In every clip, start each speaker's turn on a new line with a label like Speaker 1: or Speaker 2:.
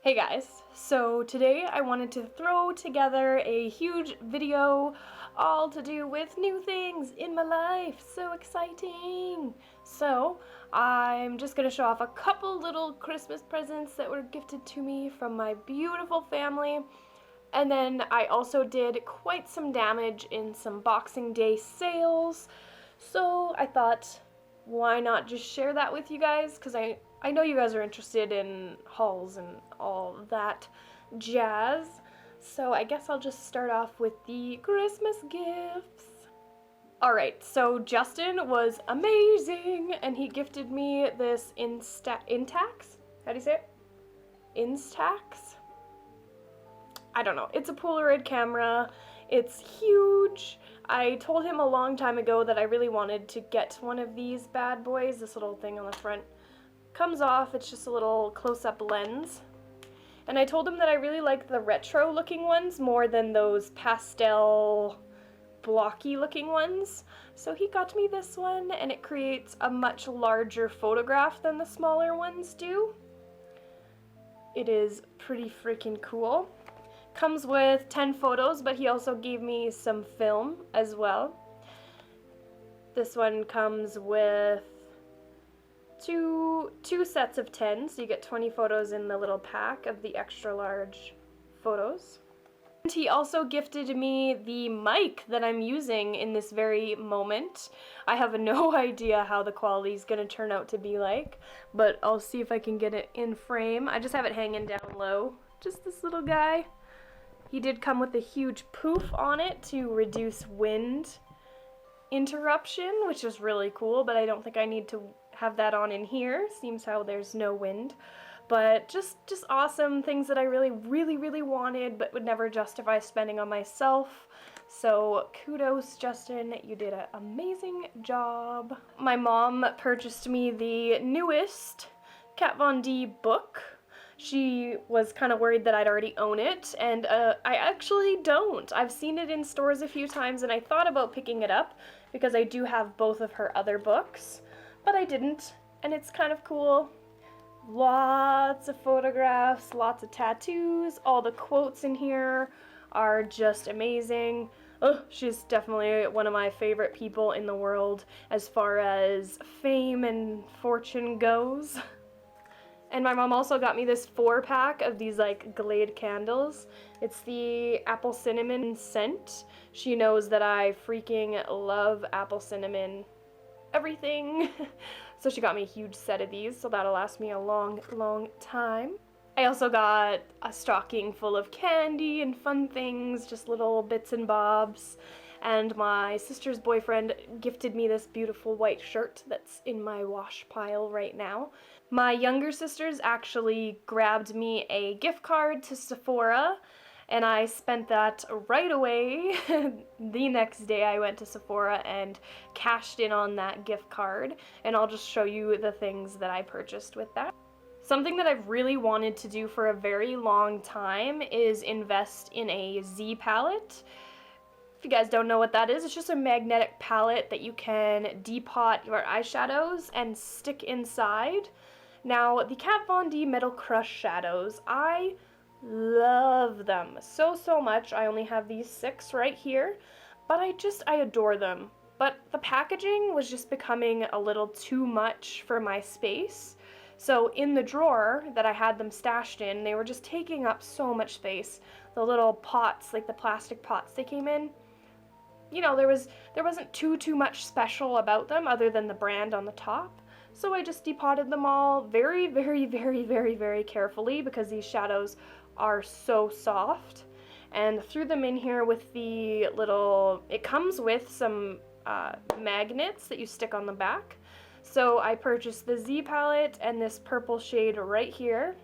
Speaker 1: Hey guys, so today I wanted to throw together a huge video all to do with new things in my life. So exciting! So I'm just going to show off a couple little Christmas presents that were gifted to me from my beautiful family. And then I also did quite some damage in some Boxing Day sales. So I thought, why not just share that with you guys? Because I know you guys are interested in hauls and all that jazz. So I guess I'll just start off with the Christmas gifts. Alright, so Justin was amazing and he gifted me this Instax? How do you say it? Instax? I don't know. It's a Polaroid camera. It's huge. I told him a long time ago that I really wanted to get one of these bad boys. This little thing on the front comes off. It's just a little close-up lens. And I told him that I really like the retro looking ones more than those pastel blocky looking ones. So he got me this one and it creates a much larger photograph than the smaller ones do. It is pretty freaking cool. Comes with 10 photos, but he also gave me some film as well. This one comes with two sets of 10, so you get 20 photos in the little pack of the extra large photos. And he also gifted me the mic that I'm using in this very moment. I have no idea how the quality is going to turn out to be like, but I'll see if I can get it in frame. I just have it hanging down low, just this little guy. He did come with a huge poof on it to reduce wind interruption, which is really cool, but I don't think I need to have that on in here. Seems how there's no wind. But just awesome things that I really wanted, but would never justify spending on myself. So kudos, Justin, you did an amazing job. My mom purchased me the newest Kat Von D book. She was kind of worried that I'd already own it, and I actually don't. I've seen it in stores a few times, and I thought about picking it up because I do have both of her other books, but I didn't, and it's kind of cool. Lots of photographs, lots of tattoos, all the quotes in here are just amazing. Oh, she's definitely one of my favorite people in the world as far as fame and fortune goes. And my mom also got me this 4-pack of these like Glade candles. It's the apple cinnamon scent. She knows that I freaking love apple cinnamon everything. So she got me a huge set of these, so that'll last me a long time. I also got a stocking full of candy and fun things, just little bits and bobs. And my sister's boyfriend gifted me this beautiful white shirt that's in my wash pile right now. My younger sisters actually grabbed me a gift card to Sephora, and I spent that right away. The next day I went to Sephora and cashed in on that gift card, and I'll just show you the things that I purchased with that. Something that I've really wanted to do for a very long time is invest in a Z palette. If you guys don't know what that is, it's just a magnetic palette that you can depot your eyeshadows and stick inside. Now, the Kat Von D Metal Crush shadows, I love them so much. I only have these 6 right here, but I adore them. But the packaging was just becoming a little too much for my space. So in the drawer that I had them stashed in, they were just taking up so much space. The little pots, like the plastic pots they came in, you know, there wasn't too much special about them other than the brand on the top. So I just depotted them all very carefully because these shadows are so soft, and threw them in here with the little, it comes with some magnets that you stick on the back. So I purchased the Z palette and this purple shade right here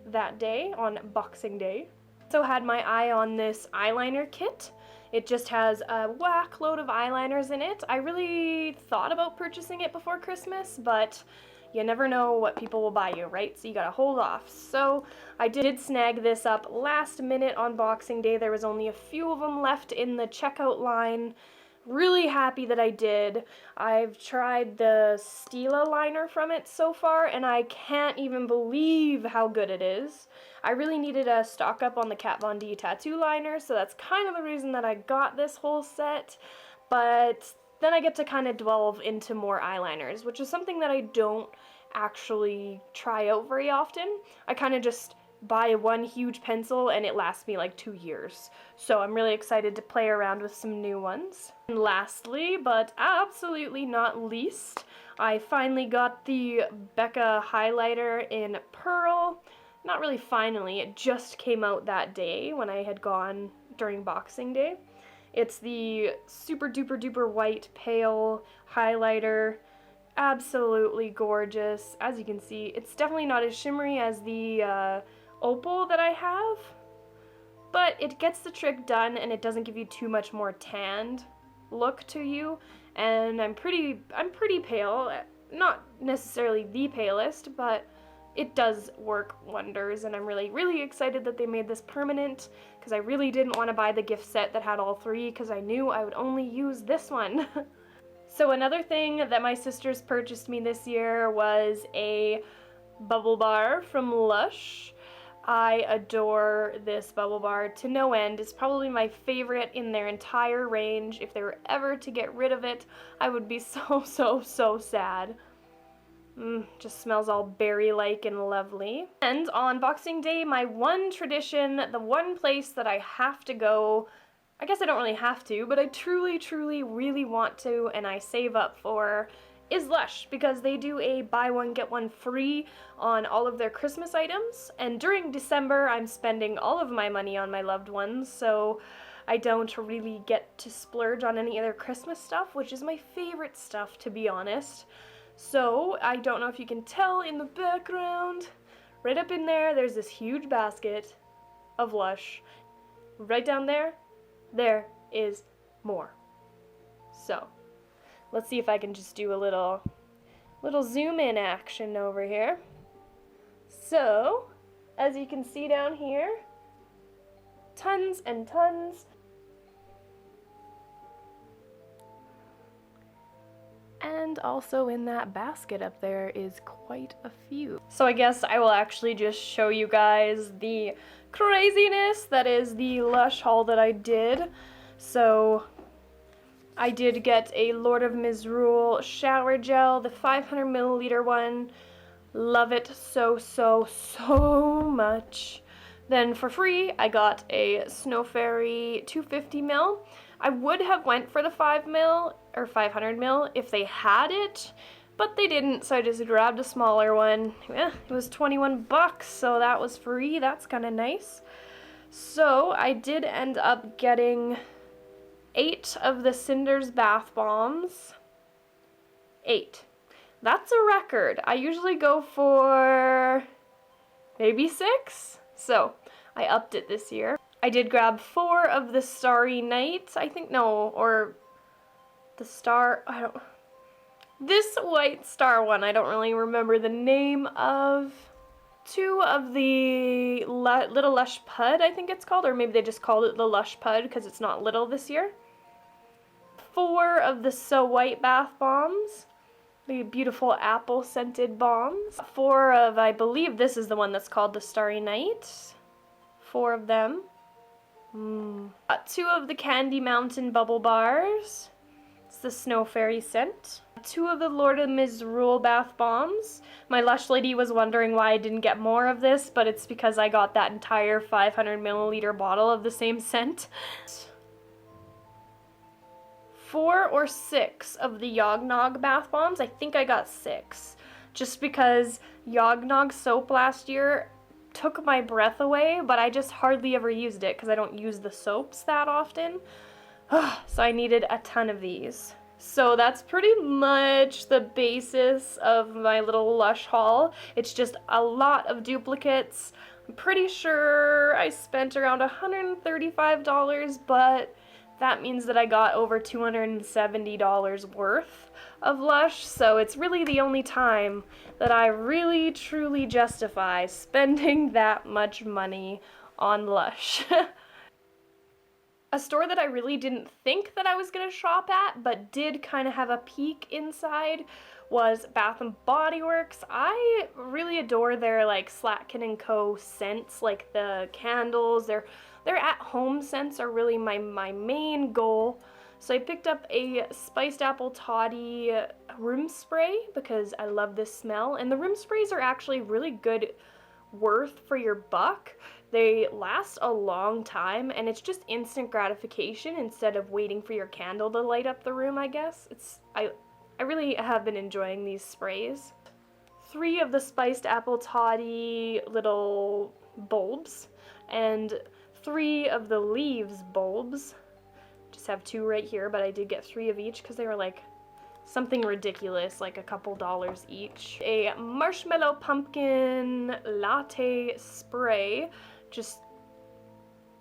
Speaker 1: that day on Boxing Day. So had my eye on this eyeliner kit. It just has a whack load of eyeliners in it. I really thought about purchasing it before Christmas, but you never know what people will buy you, right? So you gotta hold off. So I did snag this up last minute on Boxing Day. There was only a few of them left in the checkout line, Really happy that I did. I've tried the Stila liner from it so far, and I can't even believe how good it is. I really needed to stock up on the Kat Von D tattoo liner, so that's kind of the reason that I got this whole set. But then I get to kind of delve into more eyeliners, which is something that I don't actually try out very often. I kind of just buy one huge pencil and it lasts me like 2 years. So I'm really excited to play around with some new ones. And lastly, but absolutely not least, I finally got the Becca highlighter in Pearl. Not really finally, it just came out that day when I had gone during Boxing Day. It's the super duper duper white pale highlighter. Absolutely gorgeous. As you can see, it's definitely not as shimmery as the opal that I have, but it gets the trick done and it doesn't give you too much more tanned look to you. And I'm pretty pale, not necessarily the palest, but it does work wonders, and I'm really excited that they made this permanent, because I really didn't want to buy the gift set that had all three because I knew I would only use this one. So another thing that my sisters purchased me this year was a bubble bar from Lush. I adore this bubble bar to no end. It's probably my favorite in their entire range. If they were ever to get rid of it, I would be so sad. Just smells all berry-like and lovely. And on Boxing Day, my one tradition, the one place that I have to go, I guess I don't really have to, but I truly really want to, and I save up for, is Lush, because they do a buy one get one free on all of their Christmas items. And during December, I'm spending all of my money on my loved ones, so I don't really get to splurge on any other Christmas stuff, which is my favorite stuff, to be honest. So, I don't know if you can tell in the background, right up in there, there's this huge basket of Lush. Right down there, there is more. So, let's see if I can just do a little zoom in action over here. So, as you can see down here, tons and tons. And also in that basket up there is quite a few. So I guess I will actually just show you guys the craziness that is the Lush haul that I did. So I did get a Lord of Misrule shower gel, the 500 milliliter one. Love it so much. Then for free, I got a Snow Fairy 250 ml. I would have went for the 5 ml or 500 ml if they had it, but they didn't, so I just grabbed a smaller one. It was 21 bucks, so that was free. That's kind of nice. So I did end up getting 8 of the Cinders bath bombs. 8. That's a record. I usually go for maybe 6, so I upped it this year. I did grab 4 of the Starry Night, I think, no, or the star, I don't, this white star one, I don't really remember the name of. 2 of the Little Lush Pud, I think it's called, or maybe they just called it the Lush Pud because it's not little this year. 4 of the So White bath bombs, the beautiful apple scented bombs. 4 of, I believe this is the one that's called the Starry Night. 4 of them. 2 of the Candy Mountain bubble bars. It's the Snow Fairy scent. 2 of the Lord of Misrule bath bombs. My Lush lady was wondering why I didn't get more of this, but it's because I got that entire 500 milliliter bottle of the same scent. 4 or 6 of the Yognog bath bombs. I think I got 6. Just because Yognog soap last year took my breath away, but I just hardly ever used it because I don't use the soaps that often. So I needed a ton of these. So that's pretty much the basis of my little Lush haul. It's just a lot of duplicates. I'm pretty sure I spent around $135, but that means that I got over $270 worth of Lush, so it's really the only time that I really truly justify spending that much money on Lush. A store that I really didn't think that I was gonna shop at, but did kind of have a peek inside, was Bath & Body Works. I really adore their like Slatkin & Co. scents, like the candles. Their at-home scents are really my main goal. So I picked up a spiced apple toddy room spray because I love this smell, and the room sprays are actually really good worth for your buck. They last a long time, and it's just instant gratification instead of waiting for your candle to light up the room, I guess. I really have been enjoying these sprays. 3 of the spiced apple toddy little bulbs, and 3 of the leaves bulbs. Just have 2 right here, but I did get 3 of each because they were like something ridiculous, like a couple dollars each. A marshmallow pumpkin latte spray. Just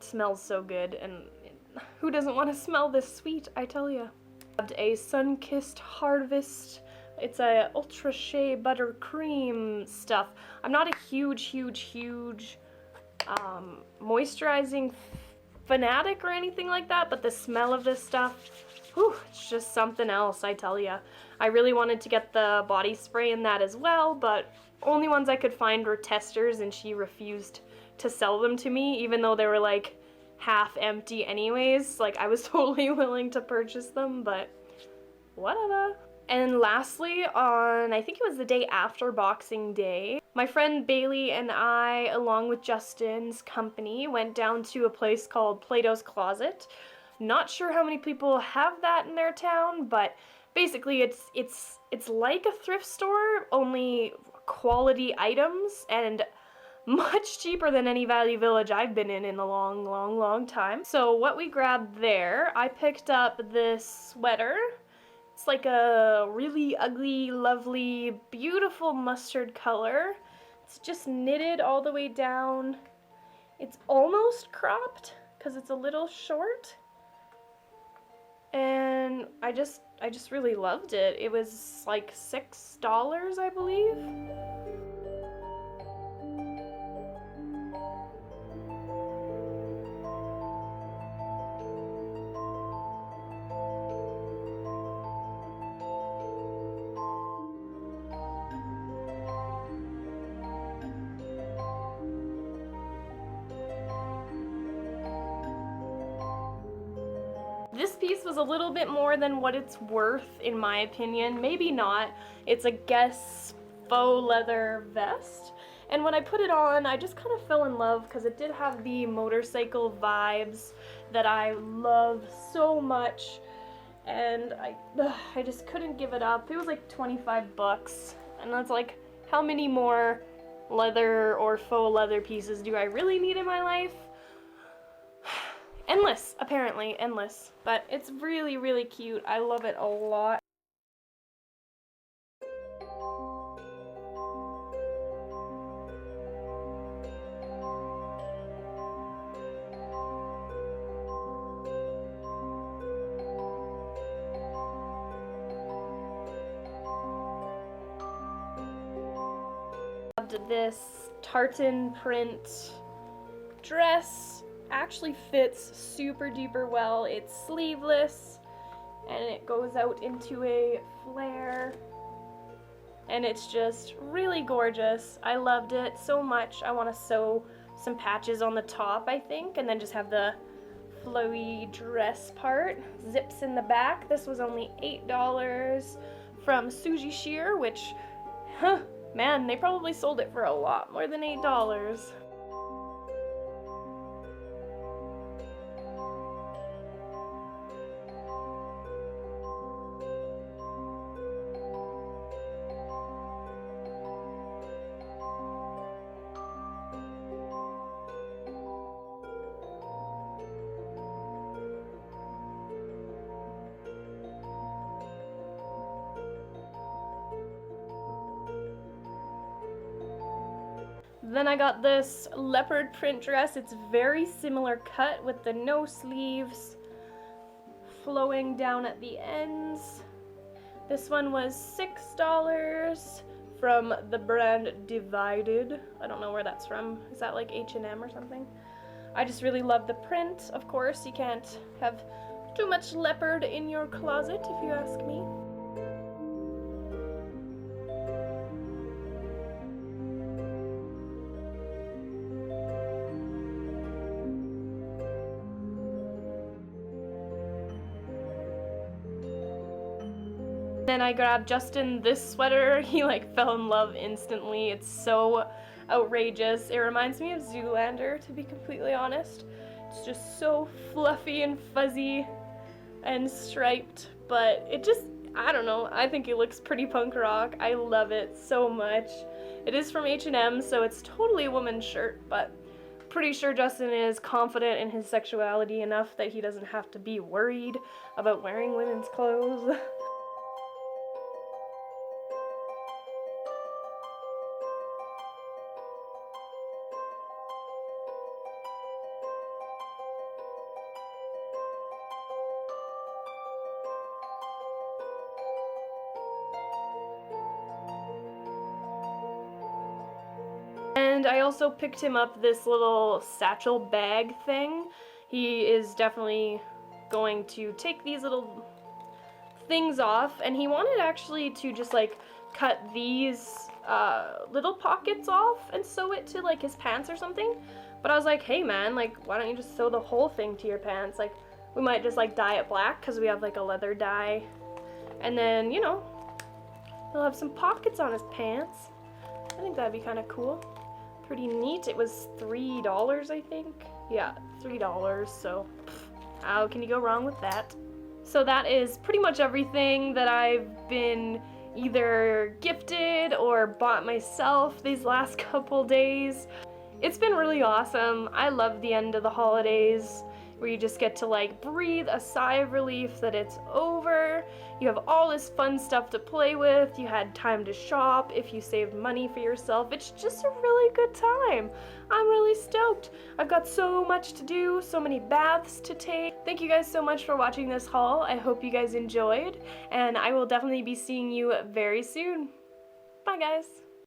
Speaker 1: smells so good, and who doesn't want to smell this sweet, I tell ya. Grabbed a sun-kissed harvest. It's a ultra shea buttercream stuff. I'm not a huge moisturizing fanatic or anything like that, but the smell of this stuff, whew, it's just something else, I tell ya. I really wanted to get the body spray in that as well, but only ones I could find were Testers, and she refused to sell them to me, even though they were like half empty anyways. Like, I was totally willing to purchase them, but whatever. And lastly, on, I think it was the day after Boxing Day, my friend Bailey and I, along with Justin's company, went down to a place called Platos Closet. Not sure how many people have that in their town, but basically it's like a thrift store, only quality items, and much cheaper than any Value Village I've been in a long time. So what we grabbed there, I picked up this sweater. It's like a really ugly, lovely, beautiful mustard color. It's just knitted all the way down. It's almost cropped because it's a little short. And I just really loved it. It was like $6, I believe. This piece was a little bit more than what it's worth, in my opinion. Maybe not. It's a Guess faux leather vest. And when I put it on, I just kind of fell in love because it did have the motorcycle vibes that I love so much. And I just couldn't give it up. It was like 25 bucks. And that's like, how many more leather or faux leather pieces do I really need in my life? Endless, apparently, endless. But it's really cute. I love it a lot. Loved this tartan print dress. Actually fits super duper well. It's sleeveless and it goes out into a flare, and it's just really gorgeous. I loved it so much. I want to sew some patches on the top, I think, and then just have the flowy dress part. Zips in the back. This was only $8 from Suji Shear, which, man, they probably sold it for a lot more than $8. Then I got this leopard print dress. It's very similar cut with the no sleeves flowing down at the ends. This one was $6 from the brand Divided. I don't know where that's from. Is that like H&M or something? I just really love the print. Of course, you can't have too much leopard in your closet, if you ask me. Then I grabbed Justin this sweater. He like fell in love instantly. It's so outrageous. It reminds me of Zoolander, to be completely honest. It's just so fluffy and fuzzy and striped, but it just, I don't know, I think it looks pretty punk rock. I love it so much. It is from H&M, so it's totally a woman's shirt, but pretty sure Justin is confident in his sexuality enough that he doesn't have to be worried about wearing women's clothes. And I also picked him up this little satchel bag thing. He is definitely going to take these little things off, and he wanted actually to just like cut these little pockets off and sew it to like his pants or something. But I was like, hey man, like why don't you just sew the whole thing to your pants? Like we might just like dye it black because we have like a leather dye, and then, you know, he'll have some pockets on his pants. I think that'd be kind of cool. Pretty neat. It was $3, I think. Yeah, $3, so how can you go wrong with that? So that is pretty much everything that I've been either gifted or bought myself these last couple days. It's been really awesome. I love the end of the holidays, where you just get to like breathe a sigh of relief that it's over. You have all this fun stuff to play with. You had time to shop if you saved money for yourself. It's just a really good time. I'm really stoked. I've got so much to do, so many baths to take. Thank you guys so much for watching this haul. I hope you guys enjoyed, and I will definitely be seeing you very soon. Bye guys.